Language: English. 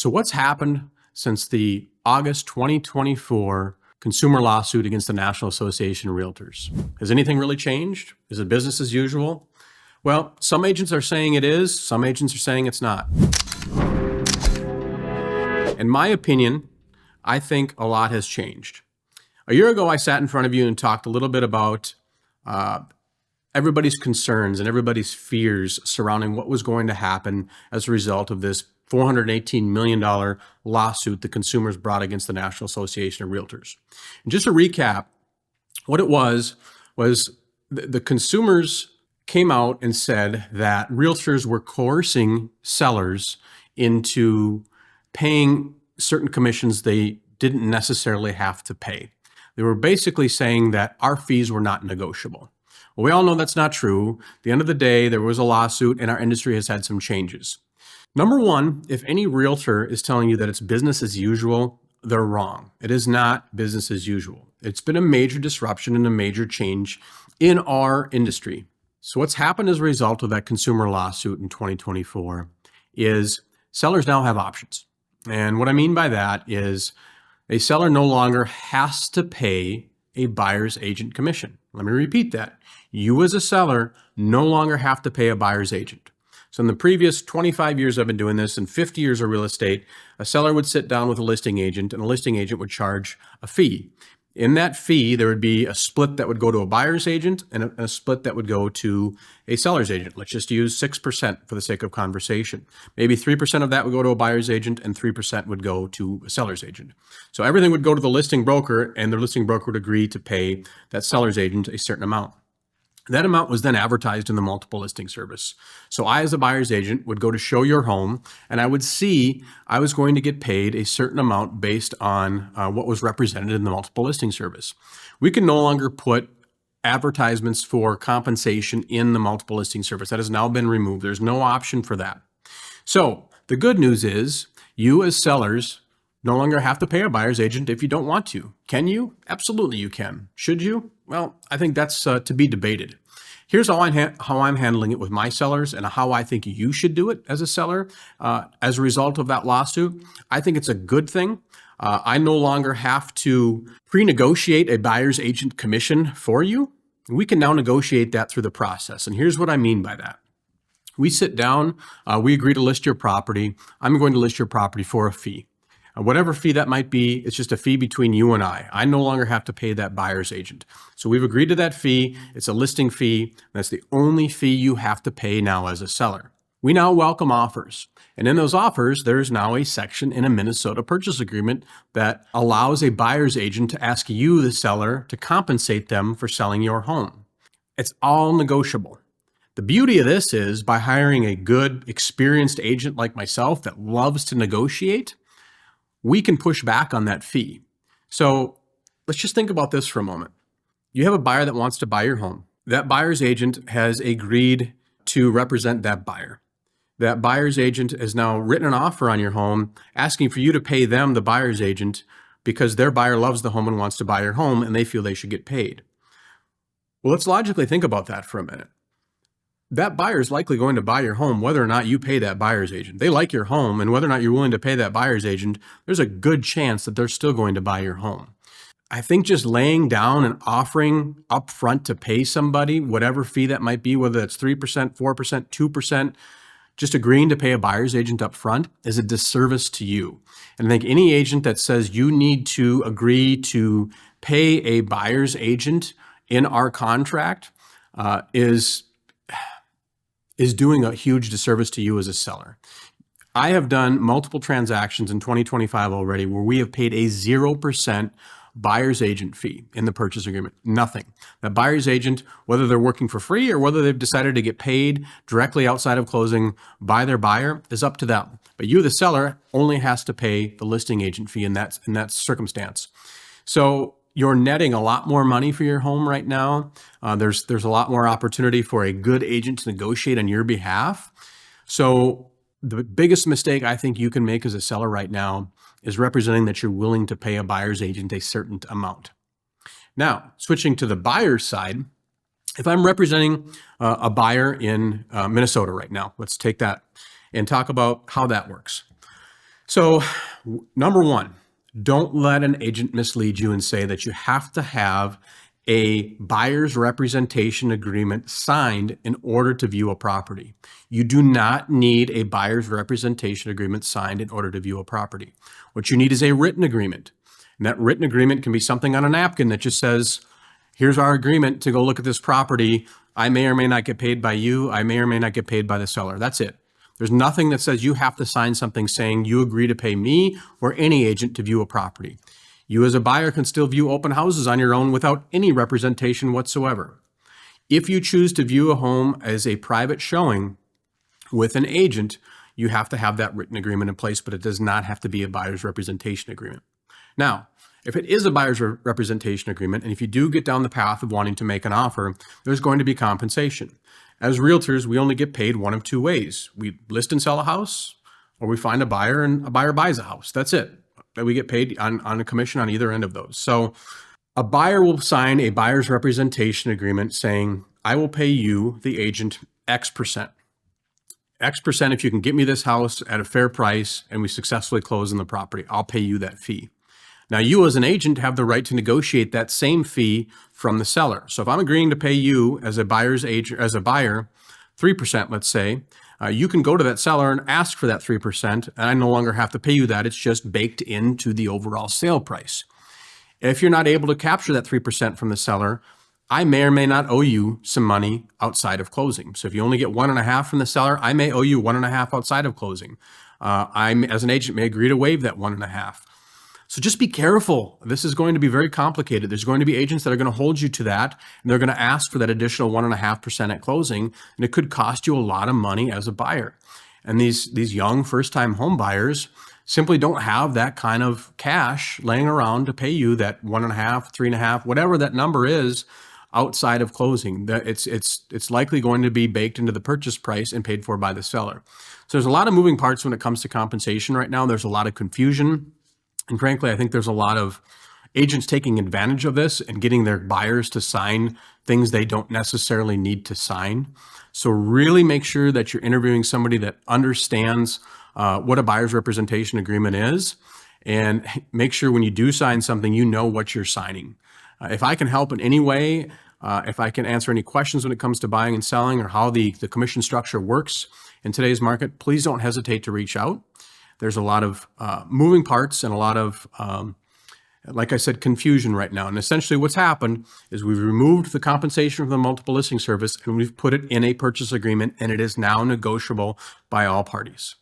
So what's happened since the August 2024 consumer lawsuit against the National Association of Realtors? Has anything really changed? Is it business as usual? Well, some agents are saying it is, some agents are saying it's not. In my opinion, I think a lot has changed. A year ago, I sat in front of you and talked a little bit about everybody's concerns and everybody's fears surrounding what was going to happen as a result of this $418 million lawsuit the consumers brought against the National Association of Realtors. And just to recap, what it was the consumers came out and said that realtors were coercing sellers into paying certain commissions they didn't necessarily have to pay. They were basically saying that our fees were not negotiable. Well, we all know that's not true. At the end of the day, there was a lawsuit and our industry has had some changes. Number one, if any realtor is telling you that it's business as usual, they're wrong. It is not business as usual. It's been a major disruption and a major change in our industry. So what's happened as a result of that consumer lawsuit in 2024 is sellers now have options. And what I mean by that is a seller no longer has to pay a buyer's agent commission. Let me repeat that. You as a seller no longer have to pay a buyer's agent. So in the previous 25 years I've been doing this and 50 years of real estate, a seller would sit down with a listing agent and a listing agent would charge a fee. In that fee, there would be a split that would go to a buyer's agent and a split that would go to a seller's agent. Let's just use 6% for the sake of conversation. Maybe 3% of that would go to a buyer's agent and 3% would go to a seller's agent. So everything would go to the listing broker and the listing broker would agree to pay that seller's agent a certain amount. That amount was then advertised in the multiple listing service. So I, as a buyer's agent, would go to show your home and I would see I was going to get paid a certain amount based on what was represented in the multiple listing service. We can no longer put advertisements for compensation in the multiple listing service. That has now been removed. There's no option for that. So the good news is you as sellers no longer have to pay a buyer's agent if you don't want to. Can you? Absolutely you can. Should you? Well, I think that's to be debated. Here's how I'm handling it with my sellers and how I think you should do it as a seller. As a result of that lawsuit, I think it's a good thing. I no longer have to pre-negotiate a buyer's agent commission for you. We can now negotiate that through the process. And here's what I mean by that. We sit down, we agree to list your property. I'm going to list your property for a fee. Whatever fee that might be, it's just a fee between you and I. I no longer have to pay that buyer's agent. So we've agreed to that fee. It's a listing fee. That's the only fee you have to pay now as a seller. We now welcome offers. And in those offers, there's now a section in a Minnesota purchase agreement that allows a buyer's agent to ask you, the seller, to compensate them for selling your home. It's all negotiable. The beauty of this is by hiring a good, experienced agent like myself that loves to negotiate, we can push back on that fee. So let's just think about this for a moment. You have a buyer that wants to buy your home. That buyer's agent has agreed to represent that buyer. That buyer's agent has now written an offer on your home, asking for you to pay them, the buyer's agent, because their buyer loves the home and wants to buy your home and they feel they should get paid. Well, let's logically think about that for a minute. That buyer is likely going to buy your home whether or not you pay that buyer's agent. They like your home, and whether or not you're willing to pay that buyer's agent, there's a good chance that they're still going to buy your home. I think just laying down and offering upfront to pay somebody, whatever fee that might be, whether it's 3%, 4%, 2%, just agreeing to pay a buyer's agent up front is a disservice to you. And I think any agent that says you need to agree to pay a buyer's agent in our contract is doing a huge disservice to you as a seller. I have done multiple transactions in 2025 already where we have paid a 0% buyer's agent fee in the purchase agreement. Nothing. That buyer's agent, whether they're working for free or whether they've decided to get paid directly outside of closing by their buyer, is up to them. But you, the seller, only has to pay the listing agent fee in that circumstance. So you're netting a lot more money for your home right now. There's a lot more opportunity for a good agent to negotiate on your behalf. So the biggest mistake I think you can make as a seller right now is representing that you're willing to pay a buyer's agent a certain amount. Now, switching to the buyer's side, if I'm representing a buyer in Minnesota right now, let's take that and talk about how that works. So, number one, don't let an agent mislead you and say that you have to have a buyer's representation agreement signed in order to view a property. You do not need a buyer's representation agreement signed in order to view a property. What you need is a written agreement. And that written agreement can be something on a napkin that just says, here's our agreement to go look at this property. I may or may not get paid by you. I may or may not get paid by the seller. That's it. There's nothing that says you have to sign something saying you agree to pay me or any agent to view a property. You as a buyer can still view open houses on your own without any representation whatsoever. If you choose to view a home as a private showing with an agent, you have to have that written agreement in place, but it does not have to be a buyer's representation agreement. Now, if it is a buyer's representation agreement, and if you do get down the path of wanting to make an offer, there's going to be compensation. As realtors, we only get paid one of two ways. We list and sell a house, or we find a buyer and a buyer buys a house. That's it. We get paid on a commission on either end of those. So a buyer will sign a buyer's representation agreement saying, I will pay you, the agent, X percent. X percent if you can get me this house at a fair price and we successfully close on the property. I'll pay you that fee. Now, you as an agent have the right to negotiate that same fee from the seller. So if I'm agreeing to pay you as a buyer's agent, as a buyer, 3%, let's say, you can go to that seller and ask for that 3%, and I no longer have to pay you that. It's just baked into the overall sale price. If you're not able to capture that 3% from the seller, I may or may not owe you some money outside of closing. So if you only get 1.5 from the seller, I may owe you 1.5 outside of closing. I, as an agent, may agree to waive that 1.5. So just be careful. This is going to be very complicated. There's going to be agents that are going to hold you to that, and they're going to ask for that additional 1.5% at closing, and it could cost you a lot of money as a buyer. And these young first-time home buyers simply don't have that kind of cash laying around to pay you that 1.5, 3.5, whatever that number is outside of closing. It's likely going to be baked into the purchase price and paid for by the seller. So there's a lot of moving parts when it comes to compensation right now. There's a lot of confusion. And frankly, I think there's a lot of agents taking advantage of this and getting their buyers to sign things they don't necessarily need to sign. So really make sure that you're interviewing somebody that understands what a buyer's representation agreement is, and make sure when you do sign something, you know what you're signing. If I can help in any way, if I can answer any questions when it comes to buying and selling or how the commission structure works in today's market, please don't hesitate to reach out. There's a lot of moving parts and a lot of, like I said, confusion right now. And essentially what's happened is we've removed the compensation from the multiple listing service and we've put it in a purchase agreement, and it is now negotiable by all parties.